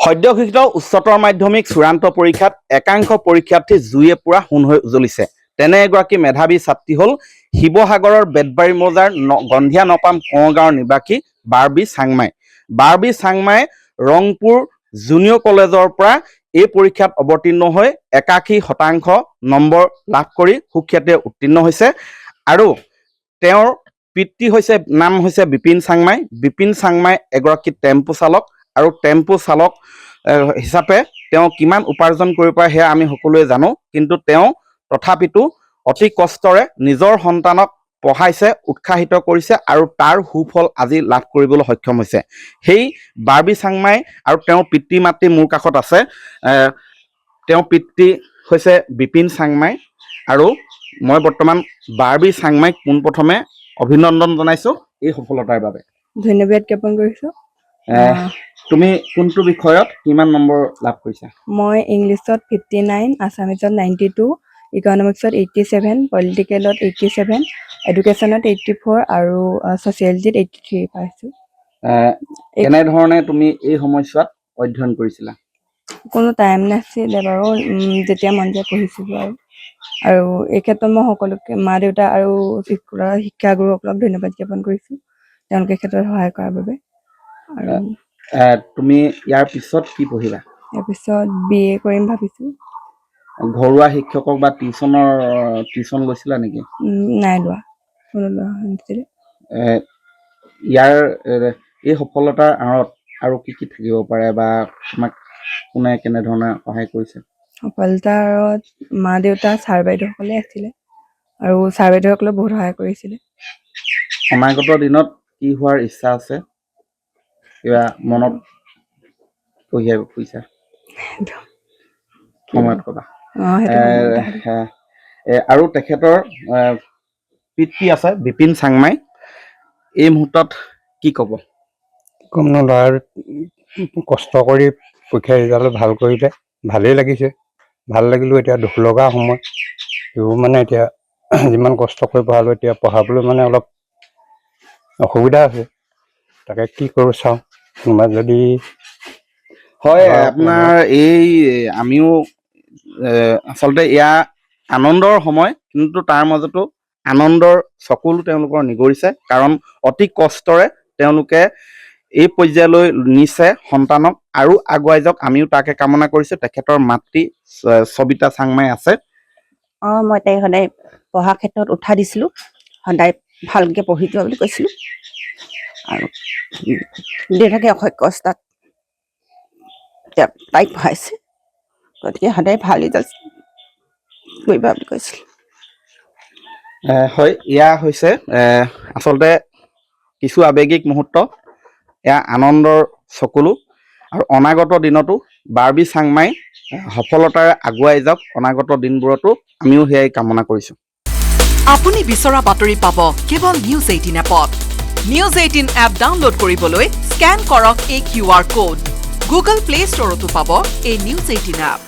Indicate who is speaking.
Speaker 1: সদ্যঘোষিত উচ্চতৰ মাধ্যমিক চূড়ান্ত পৰীক্ষাত একাংশ পৰীক্ষাৰ্থী জুয়ে পুৰা হুন হৈ জ্বলিছে। তেনে এগৰাকী মেধাৱী ছাত্ৰী হ'ল শিৱসাগৰৰ বেতবাৰী মৌজাৰ গন্ধিয়া নপাম কগাঁৱৰ নিবাসী Barbie Changmai. Barbie Changmai Rangpur junior কলেজৰ পৰা এই পৰীক্ষাত অৱতীৰ্ণ হৈ 81% নম্বৰ লাভ কৰি সুখ্যাতিৰে উত্তীৰ্ণ হৈছে আৰু তেওঁৰ পিতৃ নাম হৈছে বিপিন চাংমাই। বিপিন চাংমাই এগৰাকী টেম্পু চালক আৰু টেম্পু চালক হিচাপে তেওঁ কিমান উপাৰ্জন কৰিব পাৰে সেয়া আমি সকলোৱে জানো, কিন্তু তেওঁ তথাপিতো অতি কষ্টৰে নিজৰ সন্তানক পঢ়াইছে, উৎসাহিত কৰিছে আৰু তাৰ সুফল আজি লাভ কৰিবলৈ সক্ষম হৈছে। সেই বাৰ্বী চাংমাই আৰু তেওঁৰ পিতৃ মাতৃ মোৰ কাষত আছে। তেওঁৰ পিতৃ হৈছে বিপিন চাংমাই আৰু মই বৰ্তমান বাৰ্বী চাংমাইক পোনপ্ৰথমে অভিনন্দন জনাইছো এই সফলতাৰ বাবে।
Speaker 2: ধন্যবাদ জ্ঞাপন কৰিছো।
Speaker 1: তুমি কোনটো বিষয়ত কিমান নম্বৰ লাভ কৰিছা?
Speaker 2: মই ইংলিছত 59, আছামিছত 92, ইকনমিক্সত 87, পলিটিকেলত 87, এডুকেশ্যনত 84 আৰু ছচিয়লজিত 83 পাইছো।
Speaker 1: কেনেধৰণে তুমি এই সময়ছোৱাত অধ্যয়ন কৰিছিলা?
Speaker 2: কোনো টাইম নাছিলে বাৰু, যেতিয়া মন যায় পঢ়িছিলো আৰু এই ক্ষেত্ৰত মই সকলোকে মা দেউতা আৰু শিক্ষাগুৰুসকলক ধন্যবাদ জ্ঞাপন কৰিছো তেওঁলোকে ক্ষেত্ৰত সহায় কৰাৰ বাবে। আৰু
Speaker 1: তুমি ইয়াৰ পিছত কি পঢ়িবা?
Speaker 2: ইয়াৰ পিছত BA কৰিম ভাবিছো।
Speaker 1: ঘৰুৱা শিক্ষকক বা টিউচন লৈছিলা নেকি?
Speaker 2: নাই লোৱা, কোনো লোৱা নাছিলে।
Speaker 1: ইয়াৰ এই সফলতাৰ আঁৰত আৰু কি কি থাকিব পাৰে বা তোমাক কোনে কেনেধৰণে সহায় কৰিছে?
Speaker 2: সফলতাৰ আঁৰত মা দেউতা, ছাৰ বাইদেউসকলে আছিলে আৰু ছাৰ বাইদেউসকলে বহুত সহায় কৰিছিলে।
Speaker 1: অনাগত দিনত কি হোৱাৰ ইচ্ছা আছে? কিবা মনত কঢ়িয়াব খুজিছা? সময়ত ক'বা। আৰু তেখেতৰ পিতৃ আছে বিপিন চাংমাই, এই মুহূৰ্তত কি ক'ব?
Speaker 3: কম ন, ল'ৰাৰ কষ্ট কৰি পৰীক্ষা ৰিজাল্ট ভাল কৰিলে ভালেই লাগিছে। ভাল লাগিলেও এতিয়া দুখ লগা সময়, এইবোৰ মানে এতিয়া যিমান কষ্ট কৰি পঢ়ালো এতিয়া পঢ়াবলৈ মানে অলপ অসুবিধা আছে। তাকে কি কৰোঁ চাওঁ, কোনোবা যদি
Speaker 1: হয়। আপোনাৰ এই আমিও আচলতে এয়া আনন্দৰ সময়, কিন্তু তাৰ মাজতো আনন্দৰ চকুলো তেওঁলোকৰ নিগৰিছে, কাৰণ অতি কষ্টৰে তেওঁলোকে এই পৰ্যায়লৈ নিছে সন্তানক আৰু আগুৱাই যাওক, আমিও তাকে কামনা কৰিছো। তেখেতৰ মাতৃ সবিতা চাংমাই আছে।
Speaker 4: মই তাইক সদায় পঢ়াৰ ক্ষেত্ৰত উৎসাহ দিছিলোঁ, সদায় ভালকৈ পঢ়ি যোৱা বুলি কৈছিলোঁ আৰু দেউতাকে অসংখ্য কষ্টত তাইক পঢ়াইছে, গতিকে সদায় ভাল ৰিজাল্ট কৰিবা বুলি কৈছিলোঁ।
Speaker 1: হয়, এয়া হৈছে আচলতে কিছু আৱেগিক মুহূৰ্ত, এয়া আনন্দৰ চকুলো আৰু অনাগত দিনতো বাৰ্বী চাংমাই সফলতাৰে আগুৱাই যাওক। অনাগত দিনবোৰতো আমিও সেয়াই কামনা কৰিছোঁ।
Speaker 5: আপুনি বিচৰা বাতৰি পাব কেৱল নিউজ 18 এপত। নিউজ 18 এপ ডাউনলোড কৰিবলৈ স্কেন কৰক এই QR কোড। গুগল প্লে ষ্টৰতো পাব এই নিউজ 18 এপ।